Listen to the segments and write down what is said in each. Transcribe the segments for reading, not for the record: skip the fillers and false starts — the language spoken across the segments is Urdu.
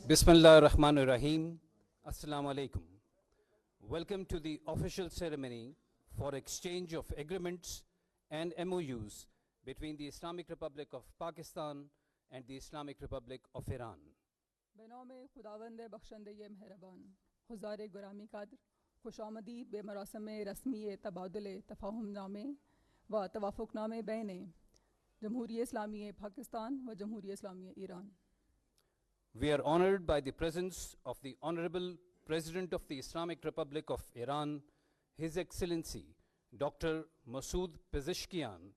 Bismillah ar-Rahman ar-Rahim. Assalamu alaikum. Welcome to the official ceremony for exchange of agreements and MOUs between the Islamic Republic of Pakistan and the Islamic Republic of Iran. به نام خداوند بخشنده مهربان، حضار گرامی قدر، خوش آمدید به مراسم رسمی تبادل تفاهم نامه و توافق نامه بین جمهوری اسلامی پاکستان و جمهوری اسلامی Iran. We are honored by the presence of the Honorable President of the Islamic Republic of Iran, His Excellency Dr. Masood Pezeshkian,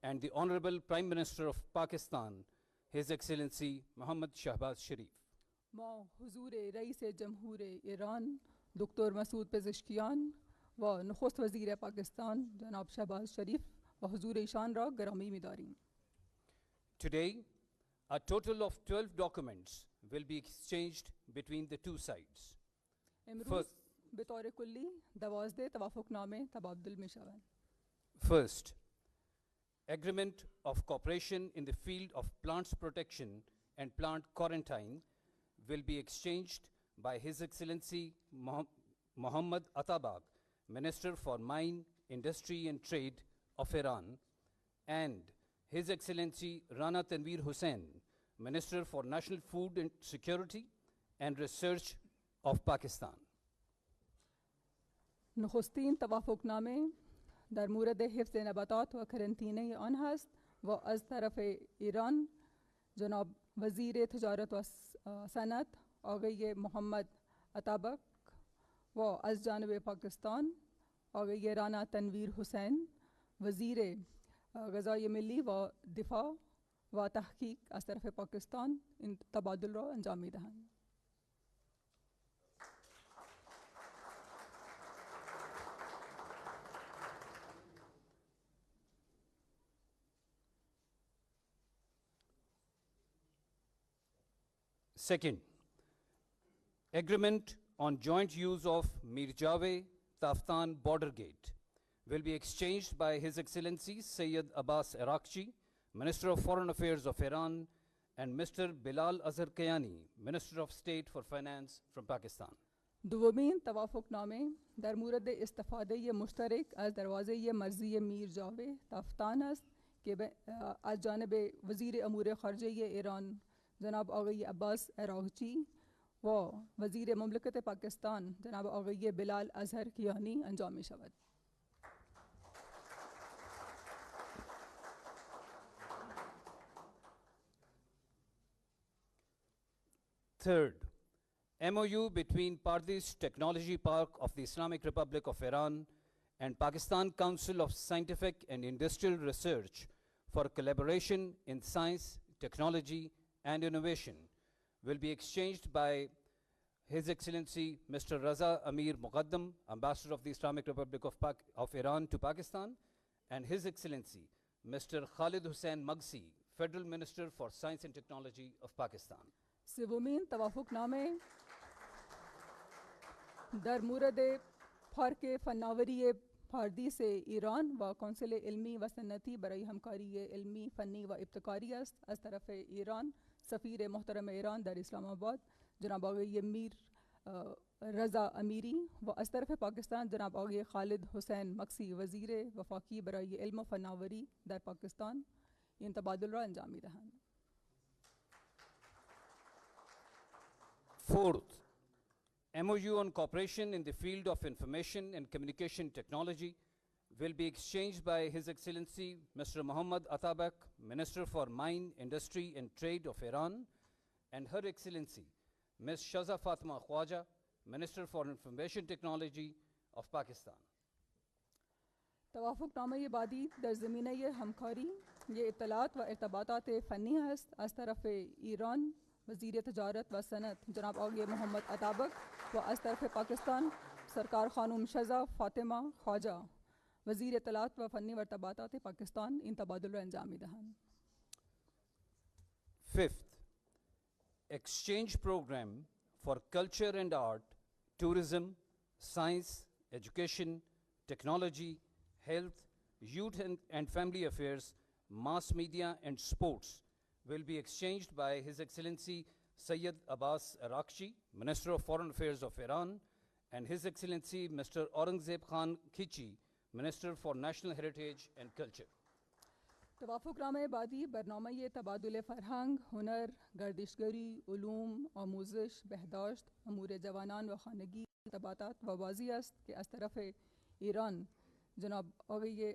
and the Honorable Prime Minister of Pakistan, His Excellency Muhammad Shahbaz Sharif. ما حضور رئیس جمهور ایران دکتر مسعود پزشکیان و نخست وزیر پاکستان جناب شہباز شریف و حضور ایشان را گرامی می‌داریم. Today, a total of 12 documents will be exchanged between the two sides. امروز به طور کلی 12 توافق نامه تبادل می‌شوند. First, agreement of cooperation in the field of plants protection and plant quarantine will be exchanged by His Excellency Muhammad Atabak, Minister for Mine, Industry and Trade of Iran, and His Excellency Rana Tanveer Hussain, Minister for National Food and Security and Research of Pakistan. نخستین توافق نامه در مورد حفظ نباتات و کرنتینه آن هست و از طرف ایران جناب وزیر تجارت و صنعت آقای محمد عطابک و از جانب پاکستان آقای رانا تنویر حسین وزیر غذای ملی و دفاع و تحقیق از طرف پاکستان این تبادل را انجام می‌دهند. Second, agreement on joint use of Mirjave Taftan border gate will be exchanged by His Excellency Sayyid Abbas Arakchi, Minister of Foreign Affairs of Iran, and Mr. Bilal Azhar Kayani, Minister of State for Finance from Pakistan. دومین توافق نامه در مورد استفاده مشترک از دروازه مرزی میرجاوه تافتان است که از جانب وزیر امور خارجه ایران جناب آقای عباس عراقچی و وزیر مملکت پاکستان جناب آقای بلال اظہر کیانی انجام می شود. Third, MOU between Pardesh Technology Park of the Islamic Republic of Iran and Pakistan Council of Scientific and Industrial Research for collaboration in science, technology, and innovation will be exchanged by His Excellency Mr. Raza Amir Muqaddam, Ambassador of the Islamic Republic of Iran to Pakistan, and His Excellency Mr. Khalid Hussain Magsi, Federal Minister for Science and Technology of Pakistan. Somen توافق نامه در مورد پارک فناوری پاردیس ایران و کانسل علمی و صنعتی برای همکاری علمی، فنی و ابتکاری است از طرف ایران سفیر محترم ایران در اسلام آباد جناب آقای میر رضا امیری و از طرف پاکستان جناب آقای خالد حسین مکسی وزیر وفاقی برای علم و فناوری در پاکستان این تبادل را انجام می‌دهند. Fourth, MOU on cooperation in the field of information and communication technology will be exchanged by His Excellency Mr. Muhammad Atabak, Minister for Mine, Industry and Trade of Iran, and Her Excellency Ms. Shaza Fatima Khwaja, Minister for Information Technology of Pakistan. توافق نامه بعدی در زمینه همکاری یہ اطلاعات و ارتباطات فنی است از طرف ایران وزیر تجارت و صنعت جناب آقای محمد عطابک و از طرف پاکستان سرکار خانم شزا فاطمہ خواجہ وزیر اطلاعات و فنی و ارتباطات پاکستان این تبادل را انجام می‌دهند. Fifth, exchange program for culture and art, tourism, science, education, technology, health, youth and family affairs, mass media and sports will be exchanged by His Excellency Sayyid Abbas Araghchi, Minister of Foreign Affairs of Iran, and His Excellency Mr. Aurangzeb Khan Khichi, Minister for National Heritage and Culture. توافق نامه بعدی برنامه تبادل فرهنگ، هنر، گردشگری، علوم، آموزش، بهداشت، امور جوانان و خانگی ارتباطات و واضح است که از طرف ایران جناب آقای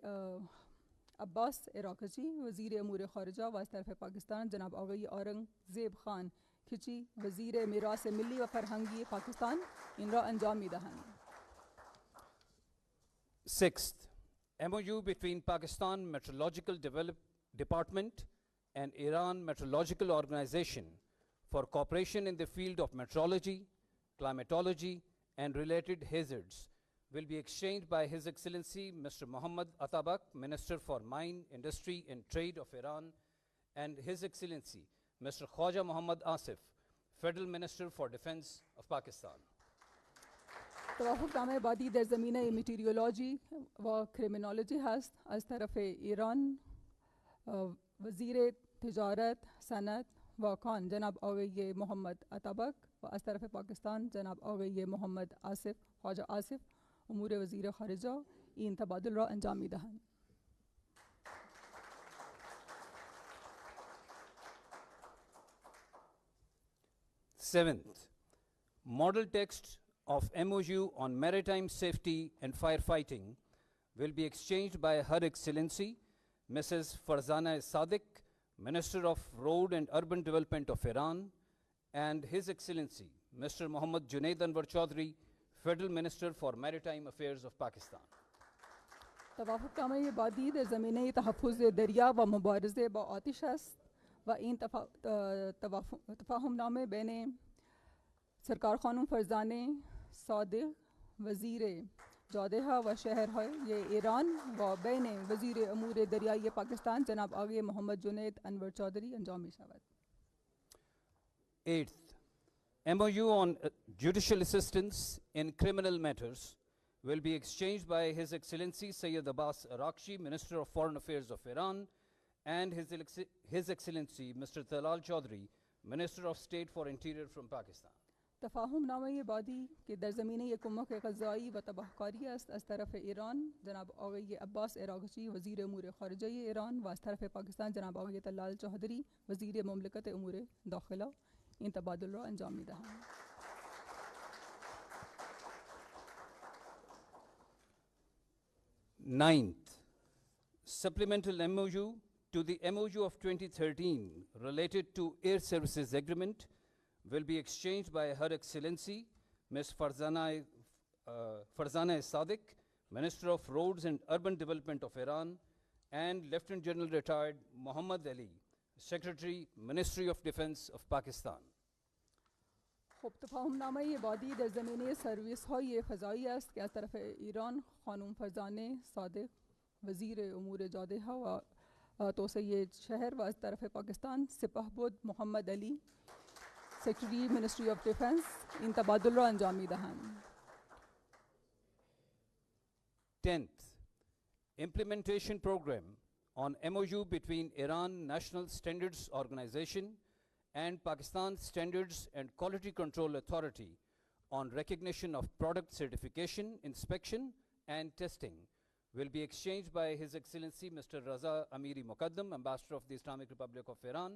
عباس عراقچی وزیر امور خارجه و از طرف پاکستان جناب آقای اورنگزیب خان کھچی وزیر میراث ملی و فرهنگی پاکستان این را انجام می‌دهند. Sixth, MOU between Pakistan Meteorological Department and Iran Meteorological Organization for cooperation in the field of meteorology, climatology, and related hazards will be exchanged by His Excellency Mr. Mohammad Atabak, Minister for Mine, Industry and Trade of Iran, and His Excellency Mr. Khwaja Muhammad Asif, Federal Minister for Defense of Pakistan. توافق نامه بعدی در زمینه متیریولوژی و کریمینولوژی هست. از طرف ایران وزیر تجارت، صنعت و کان جناب آقای محمد اتابک و از طرف پاکستان جناب آقای محمد آصف خواجه آصف امور وزیر خارجه این تبادل را انجام می‌دهند. Seventh, model text of MOU on maritime safety and firefighting will be exchanged by Her Excellency Mrs. Farzana Sadiq, Minister of Road and Urban Development of Iran, and His Excellency Mr. Mohammad Junaid Anwar Chaudhry, Federal Minister for Maritime Affairs of Pakistan. توافق نامه بعدی در زمینه تحفظ دریا و مبارزه با آتش است و این تفاهم نامه بین سرکار خانم فرزانه صادق وزیر جاده و شهرهای ایران و بین وزیر امور دریایی پاکستان جناب آقای محمد جنید انور چودھری انجام می شود. Eighth, MOU on judicial assistance in criminal matters will be exchanged by His Excellency Sayyid Abbas Araghchi, Minister of Foreign Affairs of Iran, and His Excellency Mr. Talal Chaudhry, Minister of State for Interior from Pakistan. تفاهم نامه بعدی که در زمینه کمک غذایی و تبهکاری است از طرف ایران جناب آقای عباس عراقچی وزیر امور خارجه ایران و از طرف پاکستان جناب آقای طلال چودھری وزیر مملکت امور داخله این تبادل را انجام می‌دهند. Ninth, supplemental MOU to the MOU of 2013 related to Air Services Agreement will be exchanged by Her Excellency Ms. Farzana Sadiq, Minister of Roads and Urban Development of Iran, and Lieutenant General Retired Muhammad Ali, Secretary, Ministry of Defense of Pakistan. خب تفاهم نامه بعدی در زمینه سرویس های فضایی است که از طرف ایران خانم فرزانه صادق وزیر امور جاده ها و توسعه شهر و از طرف پاکستان سپهبد Muhammad Ali secretary ministry of defence این تبادل را انجام می‌دهند. 10th, implementation program on MOU between Iran National Standards Organization and Pakistan Standards and Quality Control Authority on recognition of product certification, inspection, and testing will be exchanged by His Excellency Mr. Raza Amiri Muqaddam, Ambassador of the Islamic Republic of Iran,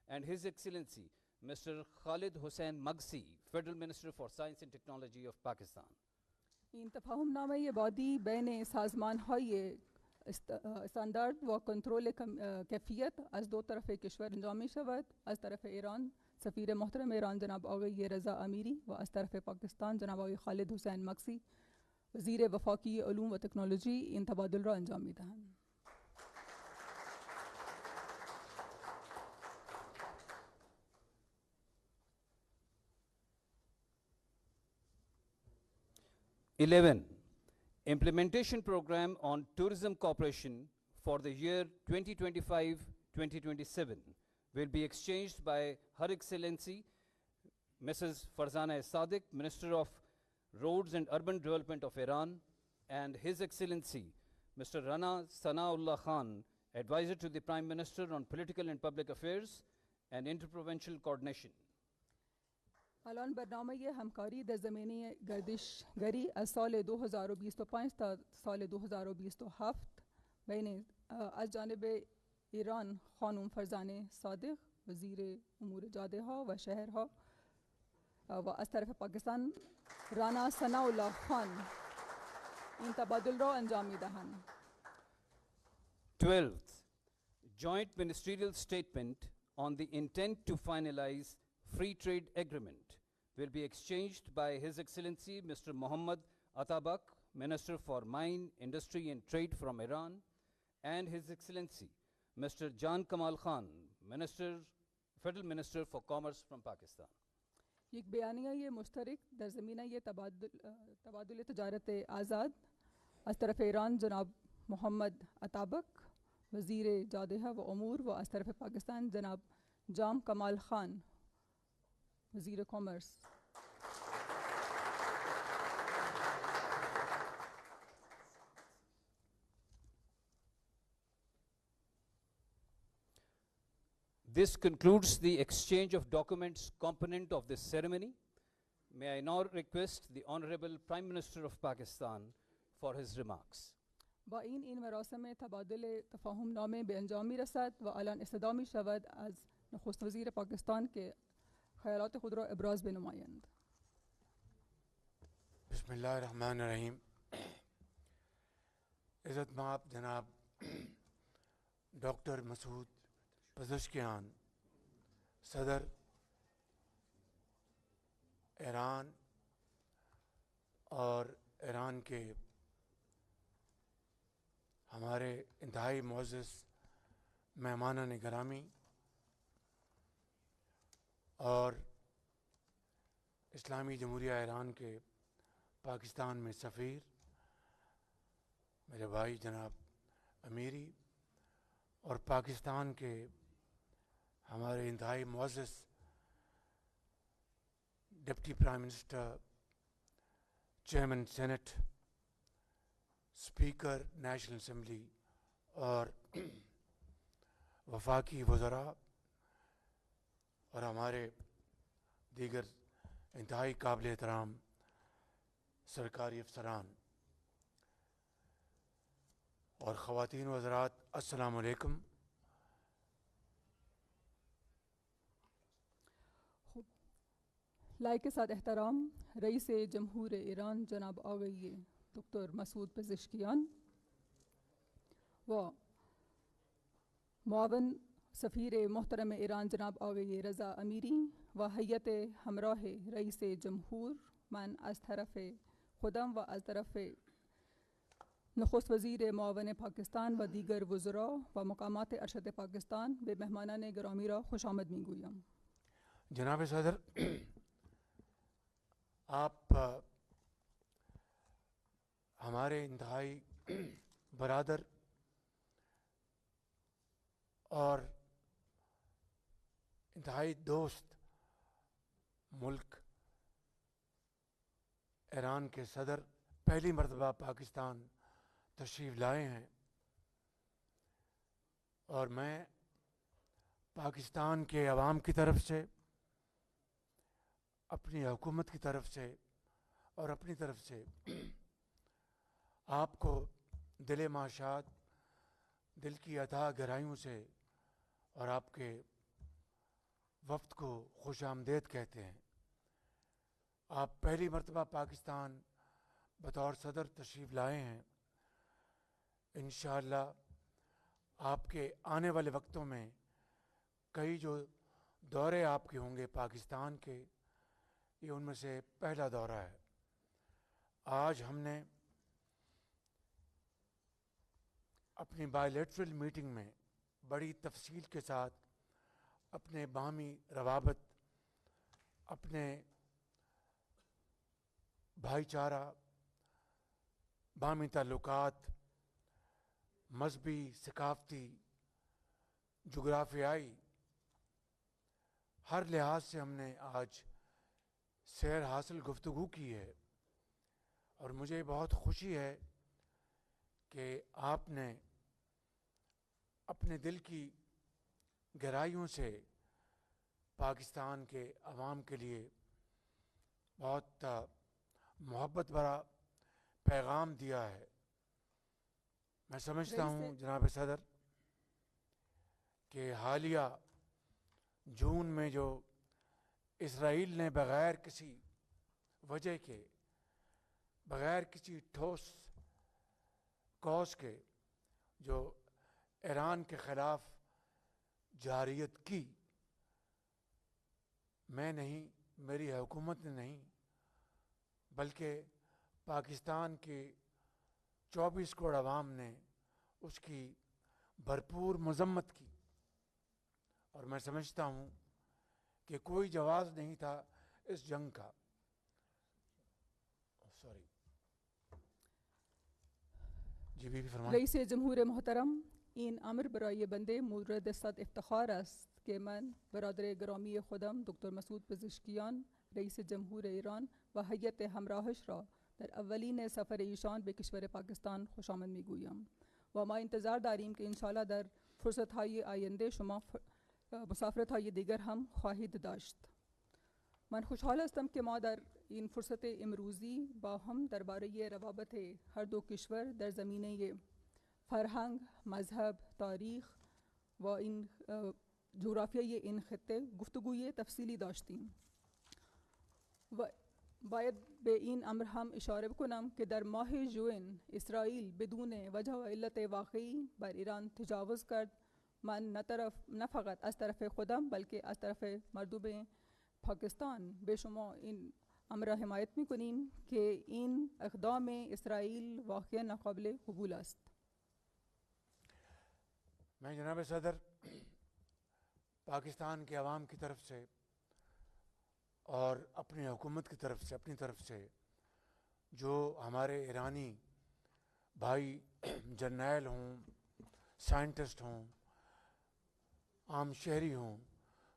and His Excellency Mr. Khalid Hussain Magsi, Federal Minister for Science and Technology of Pakistan. این تفاهم نامه بعدی بین سازمان‌های استاندارد و کنترل کیفیت از دو طرف کشور انجام می شود. از طرف ایران سفیر محترم ایران جناب آقای رضا امیری و از طرف پاکستان جناب آقای خالد حسین مکسی وزیر وفاقی علوم و تکنولوژی این تبادل را انجام می دهند. Implementation program on tourism cooperation for the year 2025-2027 will be exchanged by Her Excellency Mrs. Farzana Sadiq, Minister of Roads and Urban Development of Iran, and His Excellency Mr. Rana Sanaullah Khan, Advisor to the Prime Minister on Political and Public Affairs and Interprovincial Coordination. الان برنامه همکاری در زمینه گردشگری از سال 2025 تا سال 2027 بین از جانب ایران خانم فرزانه صادق وزیر امور جاده ها و شهرها و از طرف پاکستان رانا ثناءالله خان این تبادل را انجام می‌دهند. 12th, joint ministerial statement on the intent to finalize free trade agreement will be exchanged by His Excellency Mr. Mohammad Atabak, Minister for Mine, Industry and Trade from Iran, and His Excellency Mr. Jan Kamal Khan, Federal Minister for Commerce from Pakistan. یک بیانیه مشترک در زمینه تبادل تجارت آزاد از طرف ایران جناب محمد عطابک وزیر جاده و امور و از طرف پاکستان جناب جام کمال خان وزیر commerce. This concludes the exchange of documents component of this ceremony. May I now request the Honorable Prime Minister of Pakistan for his remarks. با این مراسم تبادل تفاهم نامه به انجام می رسد و الان استدعا می شود از نخست وزیر پاکستان که خیالات خود را ابراز بنمایند. بسم اللہ الرحمن الرحیم. عزت مآب جناب ڈاکٹر مسعود پزشکیان صدر ایران اور ایران کے ہمارے انتہائی معزز مہمانان گرامی اور اسلامی جمہوریہ ایران کے پاکستان میں سفیر میرے بھائی جناب امیری اور پاکستان کے ہمارے انتہائی معزز deputy prime minister chairman senate speaker national assembly اور وفاقی وزراء اور ہمارے دیگر انتہائی قابل احترام سرکاری افسران اور خواتین و حضرات، السلام علیکم. لائق کے ساتھ احترام رئیس جمہور ایران جناب آقای دکتر مسعود پزشکیان و معاون سفیر محترم ایران جناب آقای رضا امیری و هیئت همراه رئیس جمهور، من از طرف خودم و از طرف نخست وزیر معاون پاکستان و دیگر وزراء و مقامات ارشد پاکستان به مهمانان گرامی را خوش آمد میگویم. جناب صدر، آپ ہمارے انتہائی برادر اور انتہائی دوست ملک ایران کے صدر پہلی مرتبہ پاکستان تشریف لائے ہیں، اور میں پاکستان کے عوام کی طرف سے، اپنی حکومت کی طرف سے اور اپنی طرف سے آپ کو دل معاشات، دل کی عطا گہرائیوں سے اور آپ کے وفد کو خوش آمدید کہتے ہیں. آپ پہلی مرتبہ پاکستان بطور صدر تشریف لائے ہیں. انشاءاللہ آپ کے آنے والے وقتوں میں کئی جو دورے آپ کے ہوں گے پاکستان کے، یہ ان میں سے پہلا دورہ ہے. آج ہم نے اپنی بائیلیٹرل میٹنگ میں بڑی تفصیل کے ساتھ اپنے باہمی روابط، اپنے بھائی چارہ، باہمی تعلقات، مذہبی، ثقافتی، جغرافیائی، ہر لحاظ سے ہم نے آج سیر حاصل گفتگو کی ہے. اور مجھے بہت خوشی ہے کہ آپ نے اپنے دل کی گہرائیوں سے پاکستان کے عوام کے لیے بہت محبت بھرا پیغام دیا ہے. میں سمجھتا ہوں جناب صدر کہ حالیہ جون میں جو اسرائیل نے بغیر کسی وجہ کے، بغیر کسی ٹھوس کوز کے جو ایران کے خلاف جارحیت کی، میں نہیں، میری حکومت نے نہیں، بلکہ پاکستان کے 24 کروڑ عوام نے اس کی بھرپور مذمت کی. اور میں سمجھتا ہوں کہ کوئی جواز نہیں تھا اس جنگ کا. سوری جی بی فرمائیں. رئیس جمهور محترم، این امر برای بنده مورد صد افتخار است که من برادر گرامی خودم دکتر مسعود پزشکیان رئیس جمهور ایران و هیئت همراهش را در اولین سفر ایشان به کشور پاکستان خوش آمد میگویم و ما انتظار داریم که انشاءالله در فرصت‌های آینده شما مسافرت‌های دیگر هم خواهید داشت. من خوشحال هستم که ما در این فرصت امروزی با هم درباره روابط هر دو کشور در زمینه فرهنگ، مذهب، تاریخ و این جغرافیای این خطه گفتگوی تفصیلی داشتیم. و باید به این امر هم اشاره بکنم که در ماه ژوئن اسرائیل بدون وجه و علت واقعی بر ایران تجاوز کرد. من نه فقط از طرف خودم بلکه از طرف مردم پاکستان به شما این امر را حمایت میکنیم که این اقدام اسرائیل واقعا ناقابل قبول است. میں جناب صدر پاکستان کے عوام کی طرف سے اور اپنی حکومت کی طرف سے، اپنی طرف سے جو ہمارے ایرانی بھائی جرنیل ہوں، سائنٹسٹ ہوں، عام شہری ہوں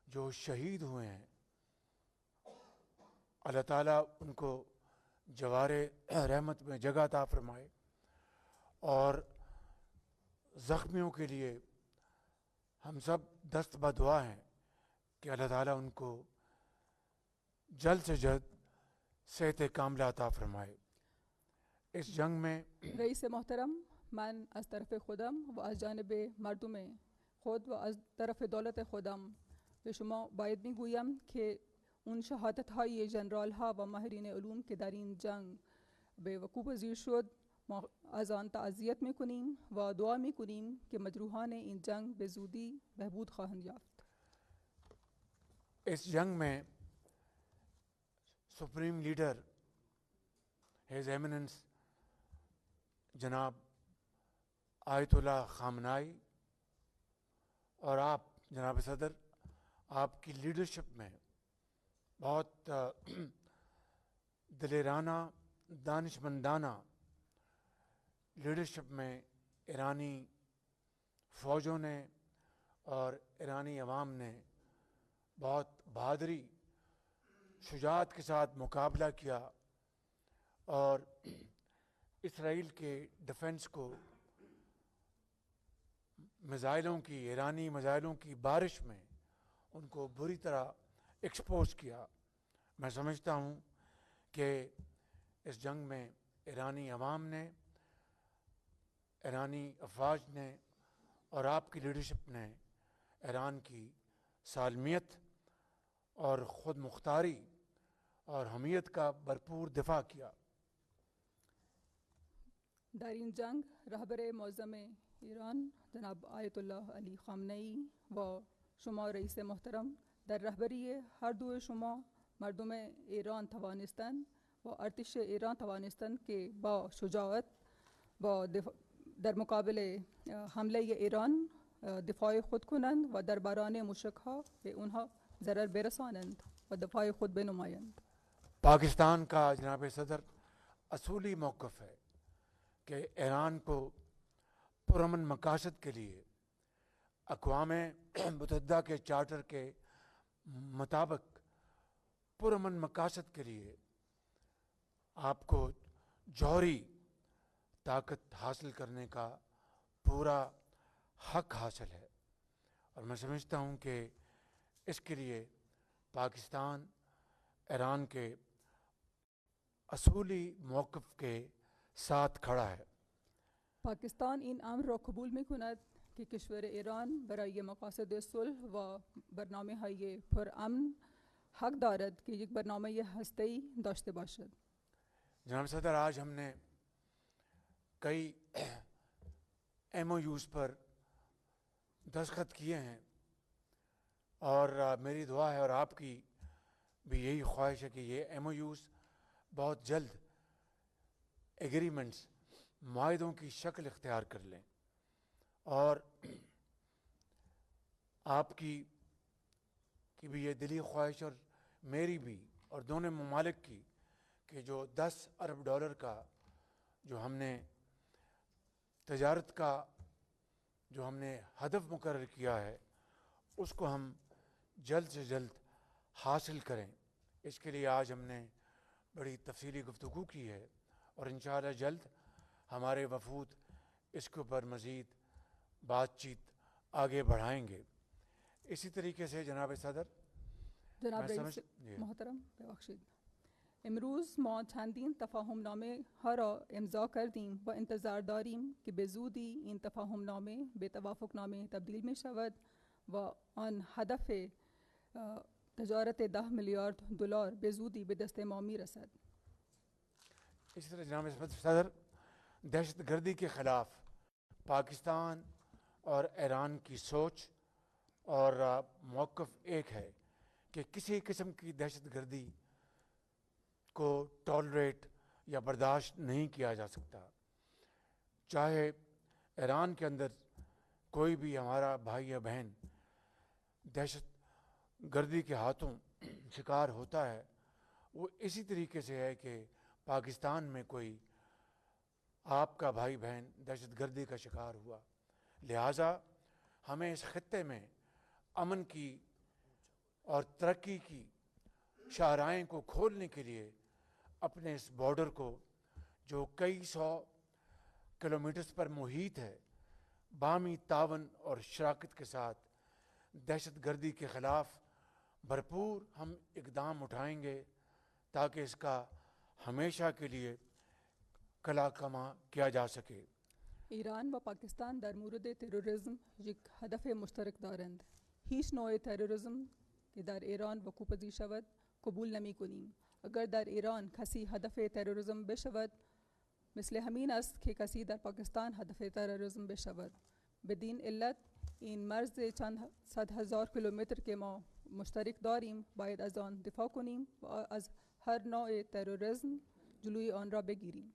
جو شہید ہوئے ہیں، اللہ تعالیٰ ان کو جوار رحمت میں جگہ عطا فرمائے، اور زخمیوں کے لیے ہم سب دست بدعا ہیں کہ اللہ تعالیٰ ان کو جلد سے جلد صحت کاملہ عطا فرمائے. اس جنگ میں رئیس محترم، من از طرف خودم و از جانب مردم خود و از طرف دولت خودم به شما باید میگویم که اون شهادت های جنرال ها و ماهرین علوم که در این جنگ به وقوع پذیر شد، ما از آن تعزیت میکنیم و دعا میکنیم که مجروحان این جنگ به زودی بهبود خواهند یافت. اس جنگ میں سپریم لیڈر ہیز ایمیننس جناب آیت اللہ خامنائی اور آپ جناب صدر، آپ کی لیڈرشپ میں بہت دلیرانہ، دانشمندانہ لیڈرشپ میں ایرانی فوجوں نے اور ایرانی عوام نے بہت بہادری، شجاعت کے ساتھ مقابلہ کیا، اور اسرائیل کے ڈیفنس کو میزائلوں کی، ایرانی میزائلوں کی بارش میں ان کو بری طرح ایکسپوز کیا. میں سمجھتا ہوں کہ اس جنگ میں ایرانی عوام نے، ایرانی افواج نے اور آپ کی لیڈرشپ نے ایران کی سالمیت اور خود مختاری اور حمیت کا بھرپور دفاع کیا. در این جنگ رهبر معظم ایران جناب آیت الله علی خامنه‌ای و شما رئیس محترم در رهبری هر دو شما مردم ایران توانستند و ارتش ایران توانستند که با شجاعت با در مقابل حمله ایران دفاع خود کنند و در بران مشرک‌ها به اونها ضرر برسانند و دفاع خود بنمایند. پاکستان کا جناب صدر اصولی موقف ہے کہ ایران کو پرامن مقاصد کے لیے اقوام متحدہ کے چارٹر کے مطابق پرامن مقاصد کے لیے آپ کو جوہری طاقت حاصل کرنے کا پورا حق حاصل ہے. اور میں سمجھتا ہوں کہ اس کے لیے پاکستان ایران کے اصولی موقف کے ساتھ کھڑا ہے. پاکستان این امر را قبول می کند که کشور ایران برای مقاصد صلح و برنامه‌های پرامن حق دارد که یک برنامه هسته‌ای داشته باشد. جناب صدر، آج ہم نے کئی ایم او یوز پر دستخط کیے ہیں اور میری دعا ہے اور آپ کی بھی یہی خواہش ہے کہ یہ ایم او یوز بہت جلد ایگریمنٹس معاہدوں کی شکل اختیار کر لیں. اور آپ کی بھی یہ دلی خواہش اور میری بھی اور دونوں ممالک کی کہ جو $10 ارب کا جو ہم نے تجارت کا جو ہم نے ہدف مقرر کیا ہے اس کو ہم جلد سے جلد حاصل کریں. اس کے لیے آج ہم نے بڑی تفصیلی گفتگو کی ہے اور انشاءاللہ جلد ہمارے وفود اس کے اوپر مزید بات چیت آگے بڑھائیں گے. اسی طریقے سے جناب صدر، جناب رئیس محترم ببخشید، امروز ما چندین تفاهم نامه ها را امضا کردیم و انتظار داریم که به زودی این تفاهم نامه به توافق نامه تبدیل می شود و آن هدف تجارت $10 میلیارد به زودی به دست ما می رسد. اسی طرح جناب صدر، دہشت گردی کے خلاف پاکستان اور ایران کی سوچ اور موقف ایک ہے کہ کسی قسم کی دہشت گردی کو ٹالریٹ یا برداشت نہیں کیا جا سکتا. چاہے ایران کے اندر کوئی بھی ہمارا بھائی یا بہن دہشت گردی کے ہاتھوں شکار ہوتا ہے، وہ اسی طریقے سے ہے کہ پاکستان میں کوئی آپ کا بھائی بہن دہشت گردی کا شکار ہوا. لہٰذا ہمیں اس خطے میں امن کی اور ترقی کی شاہراہیں کو کھولنے کے لیے اپنے اس بارڈر کو جو کئی سو کلومیٹرز پر محیط ہے، باہمی تعاون اور شراکت کے ساتھ دہشت گردی کے خلاف بھرپور ہم اقدام اٹھائیں گے تاکہ اس کا ہمیشہ کے لیے کلا کما کیا جا سکے. ایران و پاکستان در مورد تروریسم یک هدف مشترک دارند. هیچ نوع تروریسم که در ایران وقوع پذیر شود قبول نمی کنیم. اگر در ایران کسی هدف تروریسم بشود، مثل همین است که کسی در پاکستان هدف تروریسم بشود. بدین علت این مرز چند صد هزار کیلومتر که ما مشترک داریم باید از آن دفاع کنیم و از هر نوع تروریسم جلوی آن را بگیریم.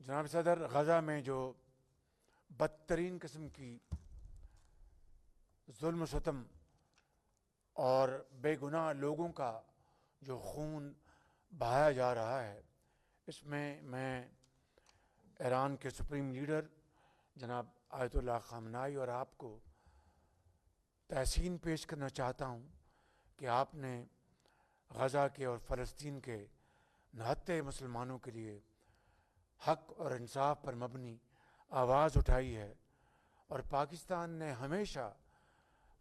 جناب صدر، غزہ میں جو بدترین قسم کی ظلم و ستم اور بے گناہ لوگوں کا جو خون بہایا جا رہا ہے، اس میں ایران کے سپریم لیڈر جناب آیت اللہ خامنائی اور آپ کو تحسین پیش کرنا چاہتا ہوں کہ آپ نے غزہ کے اور فلسطین کے نہتے مسلمانوں کے لیے حق اور انصاف پر مبنی آواز اٹھائی ہے، اور پاکستان نے ہمیشہ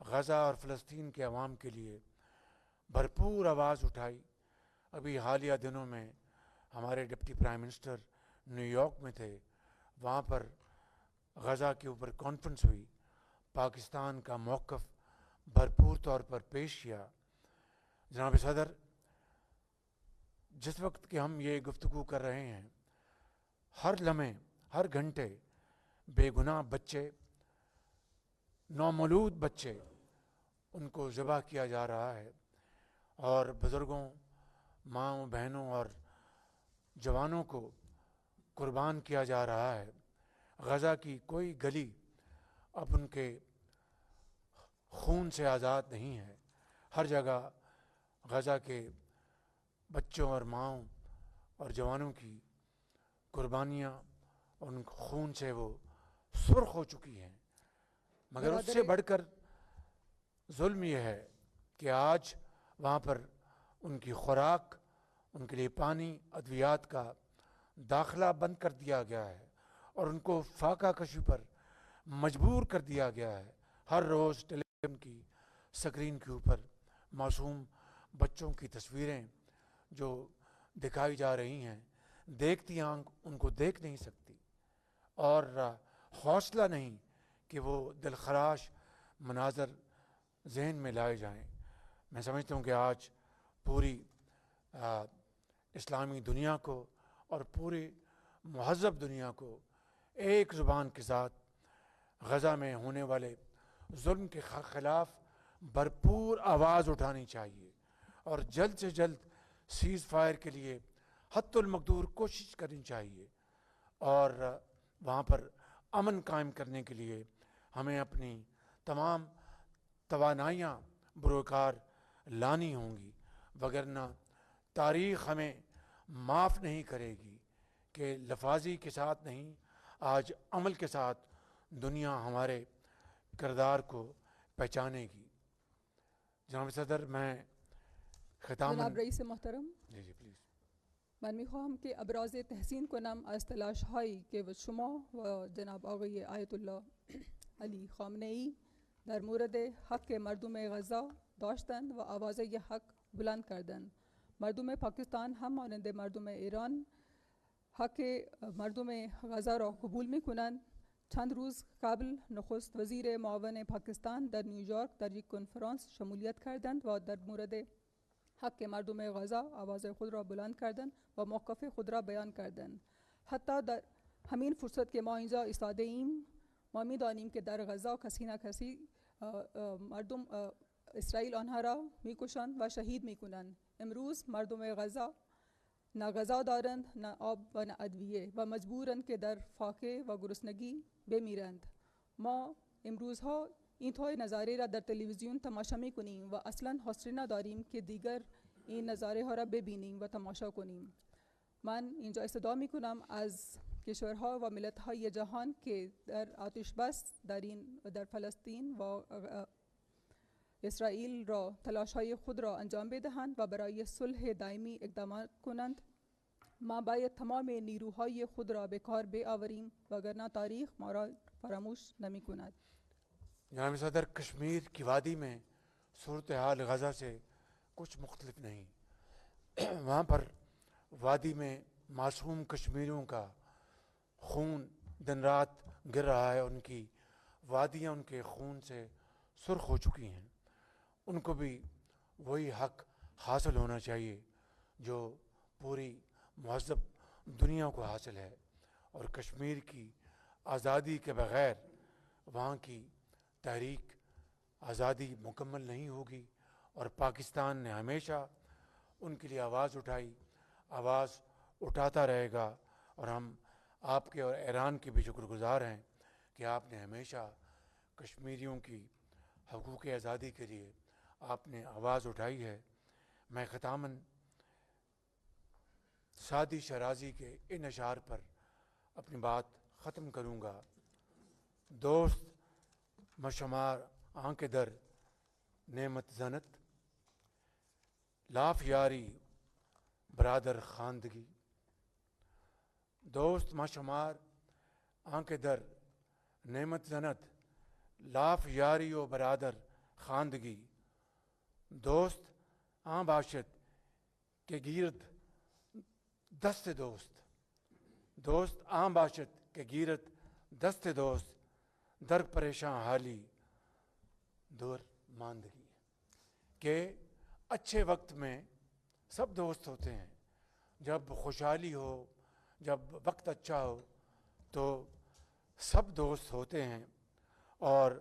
غزہ اور فلسطین کے عوام کے لیے بھرپور آواز اٹھائی. ابھی حالیہ دنوں میں ہمارے deputy prime minister new York میں تھے، وہاں پر غزہ کے اوپر کانفرنس ہوئی، پاکستان کا موقف بھرپور طور پر پیش کیا. جناب صدر، جس وقت کہ ہم یہ گفتگو کر رہے ہیں، ہر لمحے ہر گھنٹے بے گناہ بچے، نومولود بچے، ان کو ذبح کیا جا رہا ہے، اور بزرگوں، ماؤں، بہنوں اور جوانوں کو قربان کیا جا رہا ہے. غزہ کی کوئی گلی اب ان کے خون سے آزاد نہیں ہے. ہر جگہ غزہ کے بچوں اور ماؤں اور جوانوں کی قربانیاں ان خون سے وہ سرخ ہو چکی ہیں. مگر اس سے بڑھ کر ظلم یہ ہے کہ آج وہاں پر ان کی خوراک، ان کے لیے پانی، ادویات کا داخلہ بند کر دیا گیا ہے، اور ان کو فاقہ کشی پر مجبور کر دیا گیا ہے. ہر روز ٹیلی ویژن کی سکرین کے اوپر معصوم بچوں کی تصویریں جو دکھائی جا رہی ہیں، دیکھتی آنکھ ان کو دیکھ نہیں سکتی، اور حوصلہ نہیں کہ وہ دلخراش مناظر ذہن میں لائے جائیں۔ میں سمجھتا ہوں کہ آج پوری اسلامی دنیا کو اور پوری مہذب دنیا کو ایک زبان کے ساتھ غزہ میں ہونے والے ظلم کے خلاف بھرپور آواز اٹھانی چاہیے، اور جلد سے جلد سیز فائر کے لیے حتی المقدور کوشش کرنی چاہیے، اور وہاں پر امن قائم کرنے کے لیے ہمیں اپنی تمام توانائیاں بروکار لانی ہوں گی، وگرنہ تاریخ ہمیں معاف نہیں کرے گی کہ لفاظی کے ساتھ نہیں، آج عمل کے ساتھ دنیا ہمارے کردار کو پہچانے گی۔ جناب صدر، میں ختاماً جناب رئیس محترم، جی پلیز. من میخواهم که ابراز تحسین کنم از تلاش هایی که شما و جناب آقای آیت الله علی خامنه ای در مورد حق مردم غزه داشتند و آوازه حق بلند کردند. مردم پاکستان هم مانند مردم ایران حق مردم غزه را قبول می کنند. چند روز قبل نخست وزیر معاون پاکستان در نیویورک در یک کنفرانس شمولیت کردند و در مورد حق مردم غزه آواز خود را بلند کردند و موقف خود را بیان کردند. حتی در همین فرصت که ما اینجا ایستاده ایم، ما می‌دانیم که در غزه کسی نه کسی مردم اسرائیل آنها را می‌کشند و شهید می‌کنند. امروز مردم غزه نه غذا دارند، نه آب و نه ادویه و مجبورند که در فاقه و گرسنگی بمیرند. ما امروزها این طور نظاره را در تلویزیون تماشا می‌کنیم و اصلاً حوصله نداریم که دیگر این نظاره ها را ببینیم و تماشا کنیم. من اینجا استدعا می‌کنم از کشورها و ملت‌های جهان که در آتش بس در فلسطین و اسرائیل را تلاش‌های خود را انجام بدهند و برای صلح دائمی اقدامات کنند. ما باید تمام نیروهای خود را به کار بیاوریم وگرنه تاریخ ما را فراموش نمی‌کند. جناب صدر، کشمیر کی وادی میں صورتحال غزہ سے کچھ مختلف نہیں۔ وہاں پر وادی میں معصوم کشمیریوں کا خون دن رات گر رہا ہے، ان کی وادیاں ان کے خون سے سرخ ہو چکی ہیں۔ ان کو بھی وہی حق حاصل ہونا چاہیے جو پوری مہذب دنیا کو حاصل ہے، اور کشمیر کی آزادی کے بغیر وہاں کی تحریک آزادی مکمل نہیں ہوگی، اور پاکستان نے ہمیشہ ان کے لیے آواز اٹھائی، آواز اٹھاتا رہے گا، اور ہم آپ کے اور ایران کے بھی شکر گزار ہیں کہ آپ نے ہمیشہ کشمیریوں کی حقوق آزادی کے لیے آپ نے آواز اٹھائی ہے۔ میں ختاماً سعدی شرازی کے ان اشعار پر اپنی بات ختم کروں گا۔ دوست مشمار آنکھ در نعمت زنت، لاف یاری برادر خواندگی۔ دوست مشمار آنکھ در نعمت زنت، لاف یاری و برادر خواندگی۔ دوست آن باشد کہ گیرد دست دوست، دوست آن باشد کہ گیرد دست دوست، در پریشان حالی دور ماندگی۔ کہ اچھے وقت میں سب دوست ہوتے ہیں، جب خوشحالی ہو، جب وقت اچھا ہو تو سب دوست ہوتے ہیں، اور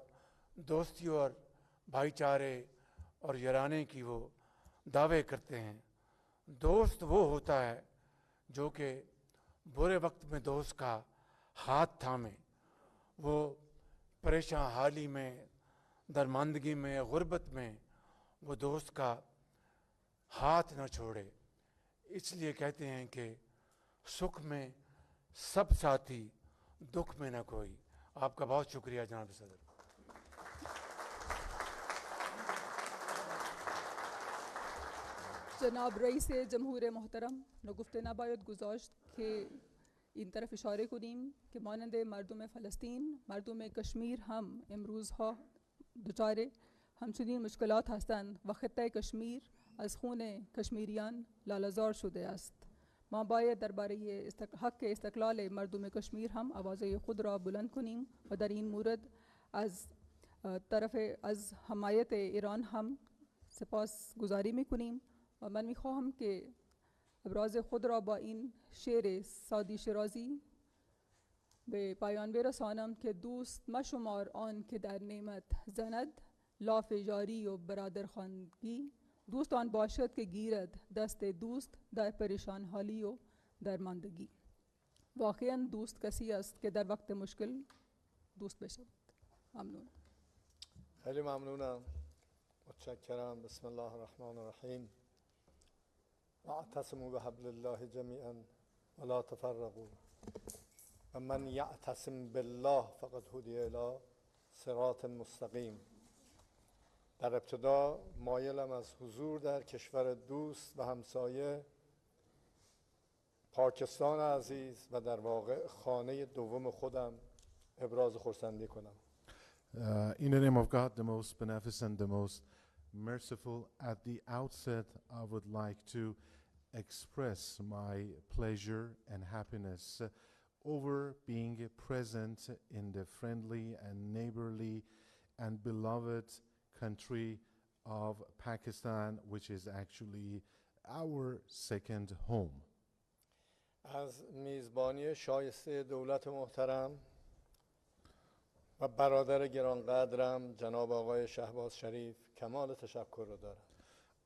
دوستی اور بھائی چارے اور یارانے کی وہ دعوے کرتے ہیں۔ دوست وہ ہوتا ہے جو کہ برے وقت میں دوست کا ہاتھ تھامے، وہ پریشان حالی میں، درماندگی میں، غربت میں وہ دوست کا ہاتھ نہ چھوڑے۔ اس لیے کہتے ہیں کہ سکھ میں سب ساتھی، دکھ میں نہ کوئی۔ آپ کا بہت شکریہ جناب صدر۔ جناب رئیس جمهور محترم، نگفته نباید گذاشت که این طرف اشاره کنیم که مانند مردم فلسطین، مردم کشمیر هم امروزها دچار همچنین مشکلات هستند و خطه کشمیر از خون کشمیریان لاله‌زار شده است. ما باید درباره حق استقلال مردم کشمیر هم آوازه خود را بلند کنیم و در این مورد از از حمایت ایران هم سپاس گزاری میکنیم و من میخواهم که ابراز خود را با این شعر سادی شیرازی به پایان برسانم که دوست مشمار آن که در نعمت زند، لاف جاری و برادر خواندگی. دوست آن باشد که گیرد دست دوست در پریشان حالی و درماندگی. واقعا دوست کسی است که در وقت مشکل دوست بشود. ممنون. خیلی ممنونم. متشکرم. بسم الله الرحمن الرحیم. واعتصموا بحبل الله جمیعا ولا تفرقوا و من یعتصم بالله فقد هدی الی صراط مستقیم. در ابتدا مایلم از حضور در کشور دوست و همسایه پاکستان عزیز و در واقع خانه دوم خودم ابراز خرسندی کنم. In the name of God, the most beneficent, the most merciful, at the outset, I would like to express my pleasure and happiness over being present in the friendly and neighborly and beloved country of Pakistan, which is actually our second home. از میزبانی شایسته دولت محترم و برادر گرانقدرم جناب آقای شهباز شریف کمال تشکر را دارم.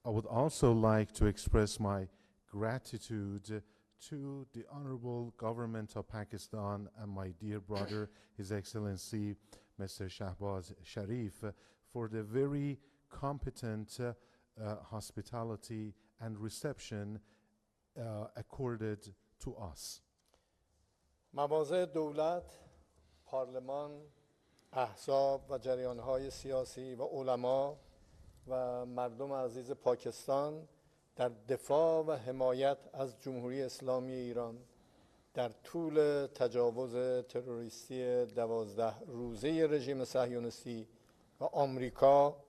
I would also like to express my gratitude to the honorable government of Pakistan and my dear brother, His Excellency Mr. Shahbaz Sharif, for the very competent hospitality and reception accorded to us. مواضع دولت، پارلمان، احزاب و جریان‌های سیاسی و علما و مردم عزیز پاکستان در دفاع و حمایت از جمهوری اسلامی ایران در طول تجاوز تروریستی 12 روزه رژیم صهیونیستی و آمریکا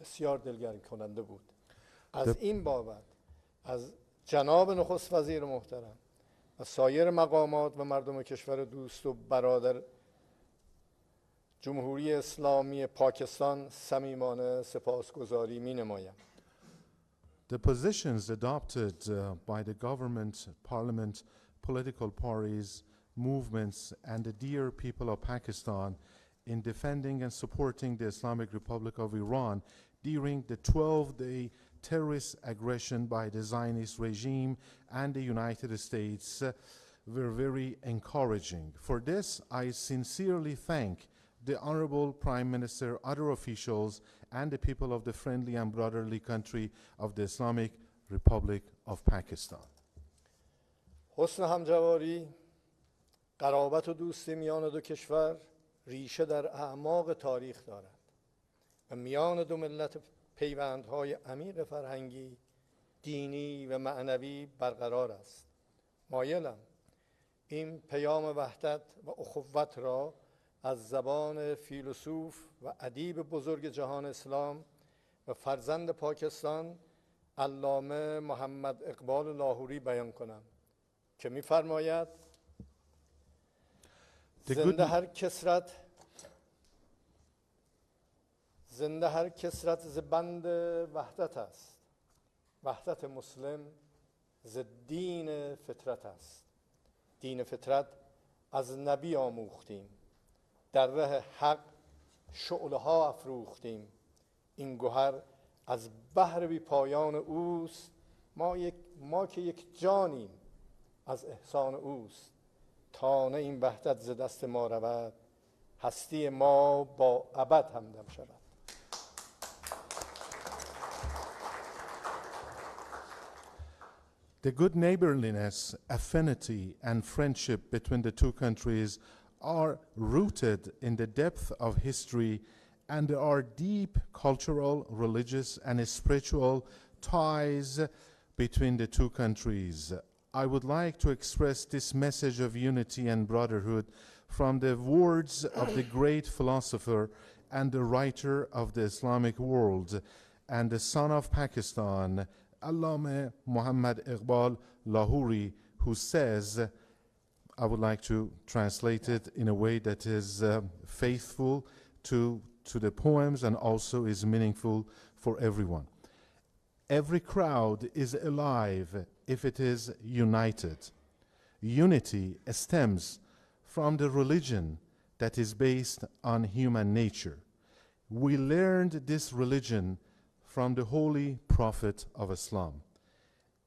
بسیار دلگرم کننده بود. از این بابت از جناب نخست وزیر محترم و سایر مقامات و مردم کشور دوست و برادر جمهوری اسلامی Pakistan صمیمانه سپاسگزاری می‌نمایم. The positions adopted by the government, parliament, political parties, movements, and the dear people of Pakistan in defending and supporting the Islamic Republic of Iran during the 12-day terrorist aggression by the Zionist regime and the United States were very encouraging. For this, I sincerely thank the Honorable Prime Minister, other officials, and the people of the friendly and brotherly country of the Islamic Republic of Pakistan. حسن همجواری، قرابت و دوستی میان دو کشور ریشه در اعماق تاریخ دارد و میان دو ملت پیوندهای عمیق فرهنگی، دینی و معنوی برقرار است. مایلم این پیام وحدت و اخوت را از زبان فیلسوف و ادیب بزرگ جهان اسلام و فرزند پاکستان علامه محمد اقبال لاهوری بیان کنم که می‌فرماید زنده هر کسرت ز بند وحدت است، وحدت مسلم ز دین فطرت است. دین فطرت از نبی آموختیم، در ره حق شعله ها افروختیم. این گوهر از بحر بی پایان اوست، ما که یک جانیم از احسان اوست. تا نه این وحدت ز دست ما رود، هستی ما با ابد همدم شود. The good neighborliness, affinity, and friendship between the two countries are rooted in the depth of history, and there are deep cultural, religious, and spiritual ties between the two countries. I would like to express this message of unity and brotherhood from the words of the great philosopher and the writer of the Islamic world and the son of Pakistan, Allama Muhammad Iqbal Lahori, who says, I would like to translate it in a way that is faithful to the poems and also is meaningful for everyone. Every crowd is alive if it is united. Unity stems from the religion that is based on human nature. We learned this religion from the holy prophet of Islam,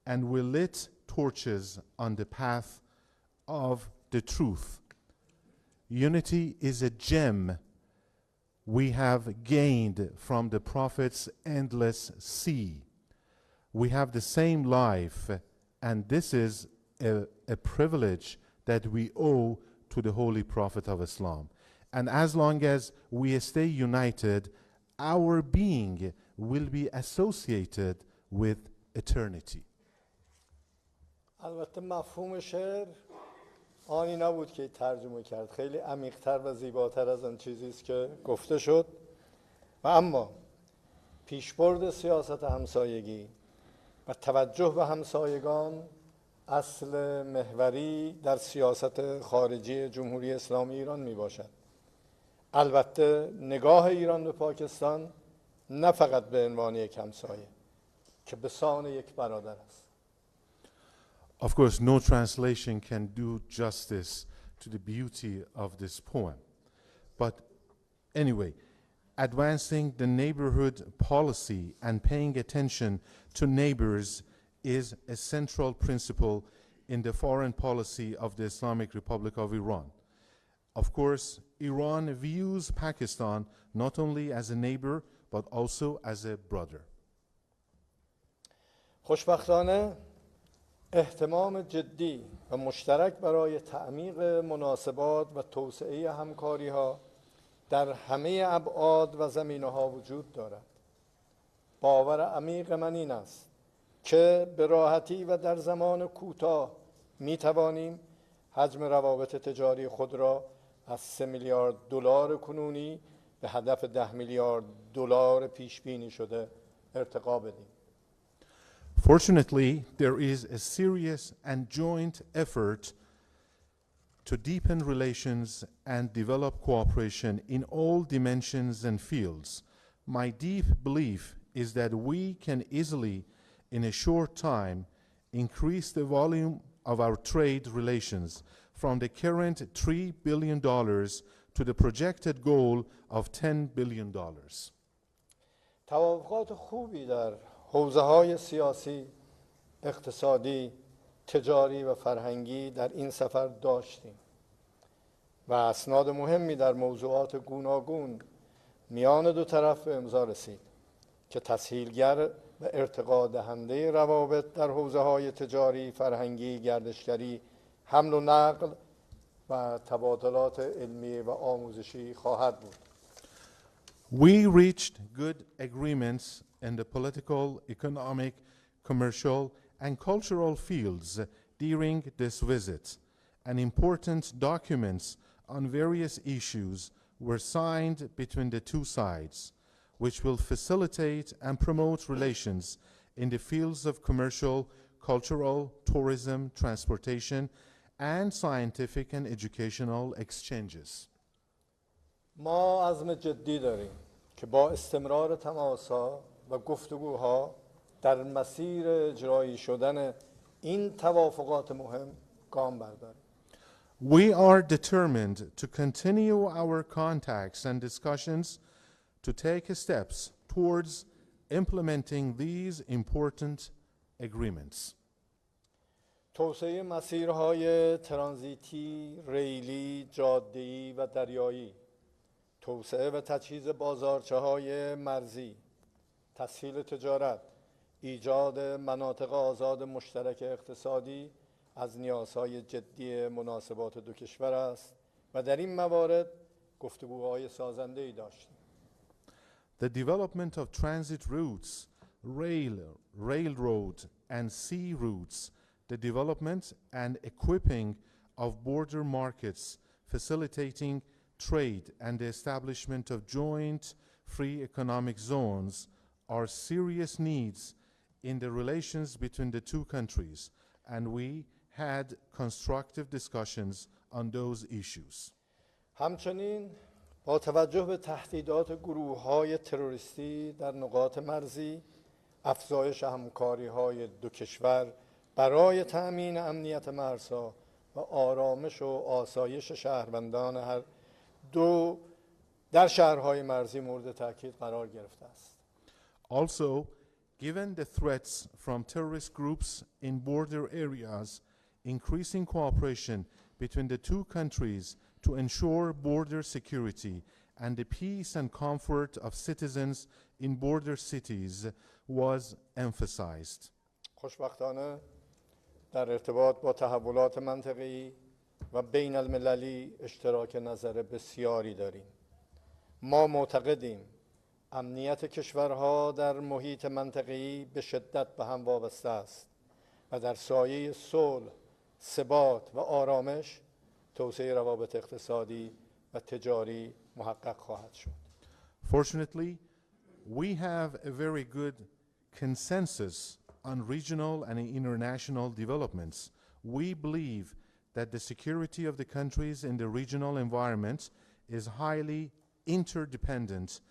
and we lit torches on the path of the truth. Unity is a gem we have gained from the prophet's endless sea. We have the same life, and this is a privilege that we owe to the holy prophet of Islam. And as long as we stay united, our being will be associated with eternity. البته مفهوم شعر آنی نبود که ترجمه کرد، خیلی عمیق‌تر و زیباتر از آن چیزی است که گفته شد. و اما پیشبرد سیاست همسایگی و توجه به همسایگان اصل محوری در سیاست خارجی جمهوری اسلامی ایران می باشد. البته نگاه ایران به پاکستان نه فقط به عنوان یک همسایه که به سان یک برادر است. Of course, no translation can do justice to the beauty of this poem. But anyway, advancing the neighborhood policy and paying attention to neighbors is a central principle in the foreign policy of the Islamic Republic of Iran. Of course, Iran views Pakistan not only as a neighbor, but also as a brother. خوشبختانه اهتمام جدی و مشترک برای تعمیق مناسبات و توسعه همکاری‌ها در همه ابعاد و زمینه‌ها وجود دارد. باور عمیق من این است که به راحتی و در زمان کوتاه می‌توانیم حجم روابط تجاری خود را از 3 میلیارد دلار کنونی به هدف 10 میلیارد دلار پیش بینی شده ارتقا بدیم. Fortunately, there is a serious and joint effort to deepen relations and develop cooperation in all dimensions and fields. My deep belief is that we can easily, in a short time, increase the volume of our trade relations from the current $3 billion to the projected goal of $10 billion. توافقات خوبی در حوزه‌های سیاسی، اقتصادی، تجاری و فرهنگی در این سفر داشتیم و اسناد مهمی در موضوعات گوناگون میان دو طرف به امضا رسید که تسهیلگر و ارتقا دهنده روابط در حوزه‌های تجاری، فرهنگی، گردشگری، حمل و نقل و تبادلات علمی و آموزشی خواهد بود. We reached good agreements in the political, economic, commercial, and cultural fields during this visit, and important documents on various issues were signed between the two sides, which will facilitate and promote relations in the fields of commercial, cultural, tourism, transportation, and scientific and educational exchanges. ما عزم جدی داریم که با استمرار تماس‌ها و گفتگوها در مسیر اجرایی شدن این توافقات مهم گام برداریم. We are determined to continue our contacts and discussions to take steps towards implementing these important agreements. توسعه مسیرهای ترانزیتی، ریلی، جاده‌ای و دریایی، توسعه و تجهیز بازارچه‌های مرزی، تسهیل تجارت، ایجاد مناطق آزاد مشترک اقتصادی از نیازهای جدی مناسبات دو کشور است و در N موارد گفتگوهای سازنده‌ای داشتیم. The development of transit routes, railroad, and sea routes, the development and equipping of border markets, facilitating trade, and the establishment of joint free economic zones are serious needs in the relations between the two countries, and we had constructive discussions on those issues. همچنین با توجه به تهدیدات گروه‌های تروریستی در نقاط مرزی، افزایش همکاری‌های دو کشور برای تأمین امنیت مرزها و آرامش و آسایش شهروندان هر دو در شهرهای مرزی مورد تاکید قرار گرفته است. Also, given the threats from terrorist groups in border areas, increasing cooperation between the two countries to ensure border security and the peace and comfort of citizens in border cities was emphasized. خوشبختانه در ارتباط با تحولات منطقه‌ای و بین المللی اشتراک نظر بسیاری داریم. ما معتقدیم امنیت کشورها در محیط منطقه‌ای به شدت به هم وابسته است و در سایه صلح، ثبات و آرامش توسعه روابط اقتصادی و تجاری محقق خواهد شد. Fortunately, we have a very good consensus on regional and international developments. We believe that the security of the countries in the regional environment is highly interdependent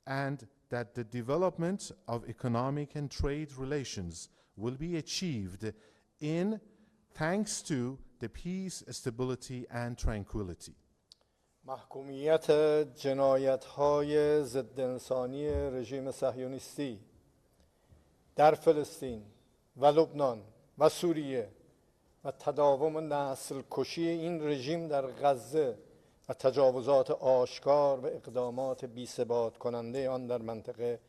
and that the development of economic and trade relations will be achieved in thanks to the peace, stability and tranquility. محکومیت جنایت‌های ضد انسانی رژیم صهیونیستی در فلسطین و لبنان و سوریه و تداوم نسل کشی این رژیم در غزه و تجاوزات آشکار و اقدامات بی‌ثبات کننده آن در منطقه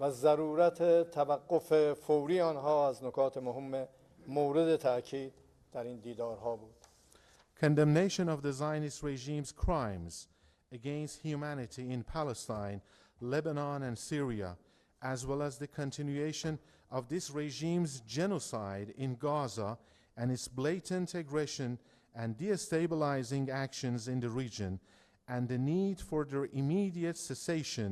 و ضرورت توقف فوری آنها از نکات مهم مورد تاکید در این دیدارها بود. Condemnation of the Zionist regime's crimes against humanity in Palestine, Lebanon and Syria, as well as the continuation of this regime's genocide in Gaza and its blatant aggression and destabilizing actions in the region, and the need for their immediate cessation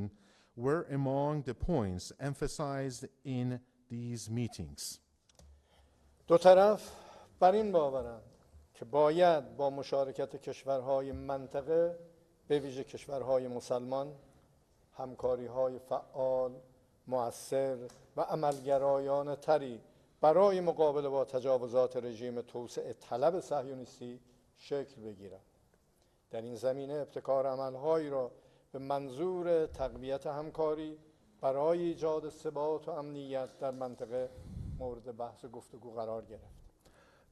were among the points emphasized in these meetings. دو طرف بر این باورند که باید با مشارکت کشورهای منطقه به ویژه کشورهای مسلمان همکاری‌های فعال، مؤثر و عملگرایانه تری برای مقابله با تجاوزات رژیم توسعه طلب صهیونیستی شکل بگیرد. در این زمینه ابتکار عملهایی را به منظور تقویت همکاری برای ایجاد ثبات و امنیت در منطقه مورد بحث گفتگو قرار گرفت.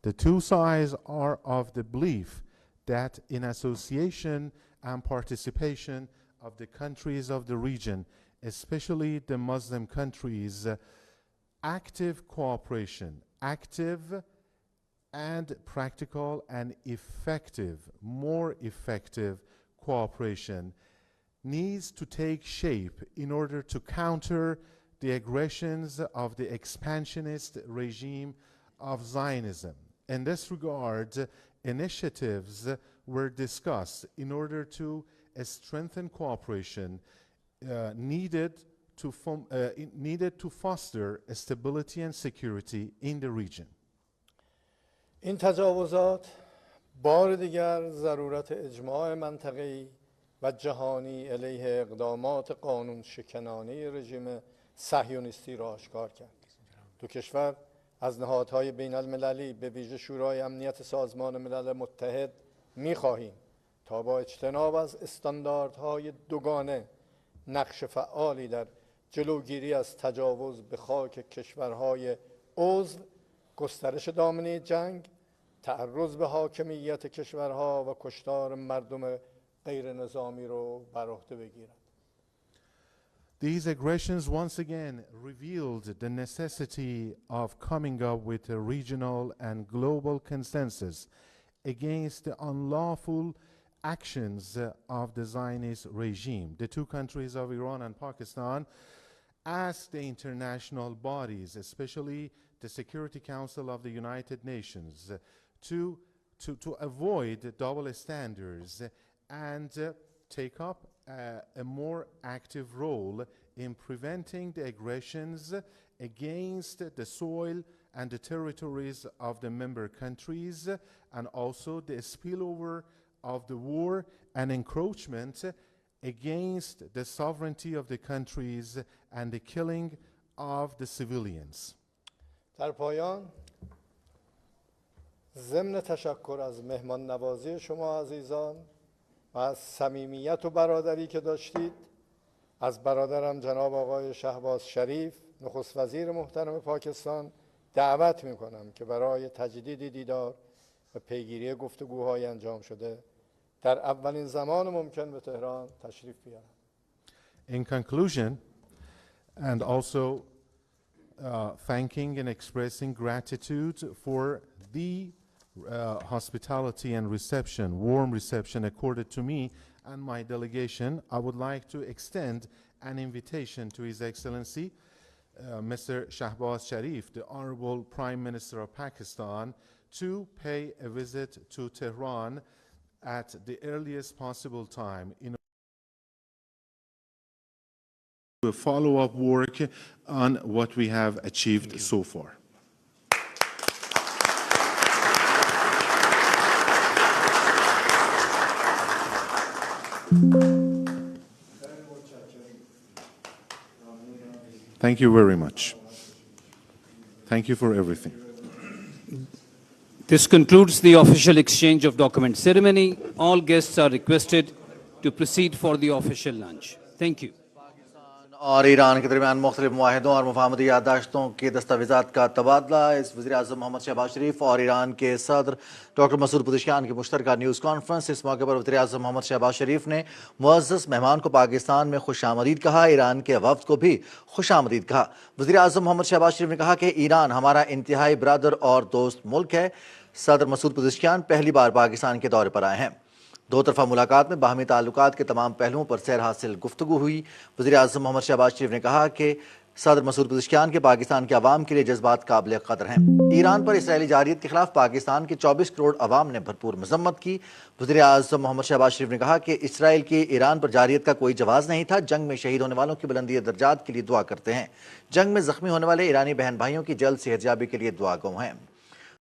The two sides are of the belief that in association and participation of the countries of the region, especially the Muslim countries, active cooperation, active and practical and effective, more effective cooperation needs to take shape in order to counter the aggressions of the expansionist regime of Zionism. In this regard, initiatives were discussed in order to strengthen cooperation needed to foster stability and security in the region. این تجاوزات بار دیگر ضرورت اجماع منطقه‌ای و جهانی علیه اقدامات قانون شکنانه رژیم صهیونیستی را آشکار کرد. دو کشور از نهادهای بین المللی به ویژه شورای امنیت سازمان ملل متحد می‌خواهیم تا با اجتناب از استانداردهای دوگانه نقش فعالی در جلوگیری از تجاوز به خاک کشورهای عضو، گسترش دامنه جنگ، تعرض به حاکمیت کشورها و کشتار مردم غیر نظامی رو بر عهده بگیرد. These aggressions once again revealed the necessity of coming up with a regional and global consensus against the unlawful actions of the Zionist regime. The two countries of Iran and Pakistan asked the international bodies, especially the Security Council of the United Nations, to avoid double standards and take up a more active role in preventing the aggressions against the soil and the territories of the member countries, and also the spillover of the war and encroachment against the sovereignty of the countries and the killing of the civilians. در پایان ضمن تشکر از مهمان نوازی شما عزیزان و از صمیمیت و برادری که داشتید، از برادرم جناب آقای شهباز شریف نخست وزیر محترم پاکستان دعوت میکنم که برای تجدید دیدار و پیگیری گفتگوهای انجام شده در اولین زمان ممکن به تهران تشریف بیارم. In conclusion, and also thanking and expressing gratitude for the hospitality and reception, warm reception accorded to me and my delegation, I would like to extend an invitation to His Excellency, Mr. Shahbaz Sharif, the Honorable Prime Minister of Pakistan, to pay a visit to Tehran at the earliest possible time in a follow-up work on what we have achieved so far. Thank you very much. Thank you for everything. This concludes the official exchange of document ceremony. All guests are requested to proceed for the official lunch. Thank you. اور ایران کے درمیان مختلف معاہدوں اور مفاہمتی یادداشتوں کے دستاویزات کا تبادلہ. اس وزیر اعظم محمد شہباز شریف اور ایران کے صدر ڈاکٹر مسعود پزشکیان کی مشترکہ نیوز کانفرنس. اس موقع پر وزیر اعظم محمد شہباز شریف نے معزز مہمان کو پاکستان میں خوش آمدید کہا. ایران کے وفد کو بھی خوش آمدید کہا. وزیر اعظم محمد شہباز شریف نے کہا کہ ایران ہمارا انتہائی برادر اور دوست ملک ہے. صدر مسعود پزشکیان پہلی بار پاکستان کے دورے پر آئے ہیں. دو طرفہ ملاقات میں باہمی تعلقات کے تمام پہلوؤں پر سیر حاصل گفتگو ہوئی. وزیر اعظم محمد شہباز شریف نے کہا کہ صدر مسعود پزشکیان کے پاکستان کے عوام کے لیے جذبات قابل قدر ہیں. ایران پر اسرائیلی جارحیت کے خلاف پاکستان کے 24 کروڑ عوام نے بھرپور مذمت کی. وزیر اعظم محمد شہباز شریف نے کہا کہ اسرائیل کی ایران پر جارحیت کا کوئی جواز نہیں تھا. جنگ میں شہید ہونے والوں کی بلندی درجات کے لیے دعا کرتے ہیں. جنگ میں زخمی ہونے والے ایرانی بہن بھائیوں کی جلد صحت یابی کے لیے دعا گو ہیں.